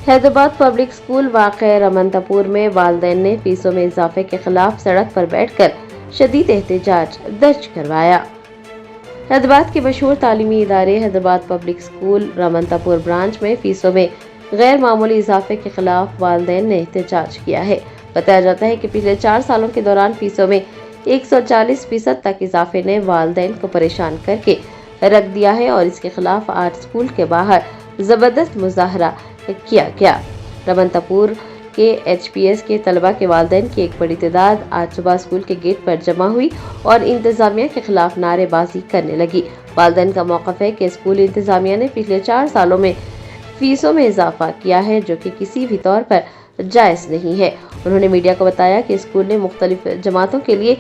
Hyderabad public school वाक़ रमनतापुर में वालिदैन ने फीसों में इजाफे के खिलाफ सड़क पर बैठकर शदीद एहतजाज दर्ज करवाया। हैदराबाद के मशहूर तालीमी इदारे हैदराबाद पब्लिक स्कूल रमनतापुर ब्रांच में फीसों में गैर मामूली इजाफे के खिलाफ वालिदैन ने एहतजाज किया है। बताया जाता है कि पिछले 4 सालों के दौरान फीसों में 140% तक इजाफे ने वालिदैन को परेशान करके रख दिया है और इसके खिलाफ आज स्कूल के बाहर जबरदस्त मुजाहरा किया गया। रमनतापुर के HPS के तलबा के वालिदैन की एक बड़ी तादाद आज सुबह स्कूल के गेट पर जमा हुई और इंतजामिया के खिलाफ नारेबाजी करने लगी। वालिदैन का मौक़िफ़ है कि स्कूल इंतजामिया ने पिछले 4 सालों में फीसों में इजाफा किया है जो कि किसी भी तौर पर जायज़ नहीं है। उन्होंने मीडिया को बताया कि स्कूल ने मुख्तलिफ जमातों के लिए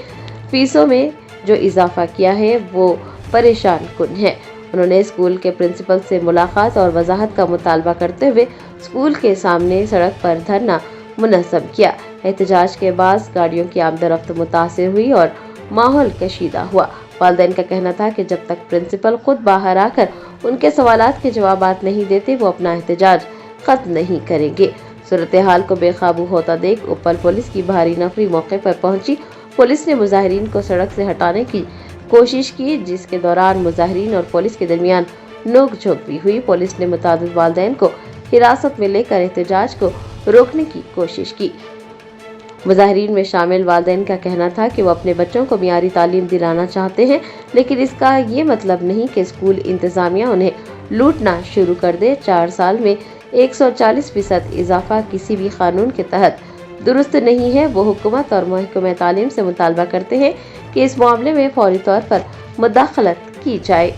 फीसों में जो इजाफा किया है वो परेशान कुन है। उन्होंने स्कूल के प्रिंसिपल से मुलाकात और वजाहत का मुतालबा करते हुए स्कूल के सामने सड़क पर धरना मुनज़्ज़म किया। एहतजाज के बाद गाड़ियों की आमदरफ्त मुतासिर हुई और माहौल कशीदा हुआ। वालिदैन का कहना था कि जब तक प्रिंसिपल खुद बाहर आकर उनके सवालात के जवाबात नहीं देते वो अपना एहतजाज खत्म नहीं करेंगे। सूरत हाल को बेकाबू होता देख उप्पल पुलिस की भारी नफरी मौके पर पहुंची। पुलिस ने मुजाहिरीन को सड़क से हटाने की कोशिश की, जिसके दौरान मुजाहिरीन और पुलिस के दरमियान नोक-झोंक भी हुई। पुलिस ने मुतादिद वालिदैन को हिरासत में लेकर एहतजाज को रोकने की कोशिश की। मुजाहिरीन में शामिल वालिदैन का कहना था कि वो अपने बच्चों को मियारी तालीम दिलाना चाहते हैं, लेकिन इसका ये मतलब नहीं कि स्कूल इंतजामिया उन्हें लूटना शुरू कर दे। 4 साल में 140% इजाफा किसी भी कानून के तहत दुरुस्त नहीं है। वो हुकूमत और महकमा तालीम से मुतालबा करते हैं कि इस मामले में फौरी तौर पर मुदाखलत की जाए।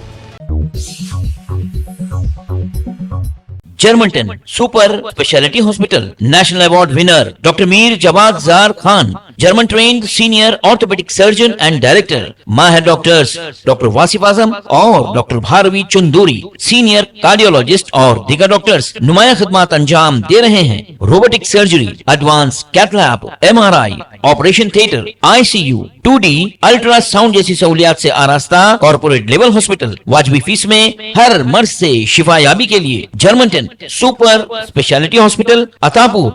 जर्मनटन super speciality hospital national award winner doctor Mir Jawad Zar Khan, German trained senior orthopaedic surgeon and director, माहिर डॉक्टर्स डॉक्टर वासिफ आजम और doctor Bharavi Chunduri, senior cardiologist और दीगर डॉक्टर्स नुमाया खिदमत अंजाम दे रहे हैं। Robotic surgery, advance cath lab, MRI, operation theatre, ICU, 2D ultrasound जैसी सहूलियात से आरास्ता कॉर्पोरेट लेवल हॉस्पिटल। वाजबी फीस में हर मर्ज से शिफायाबी के लिए Germanton super speciality hospital, Attapur.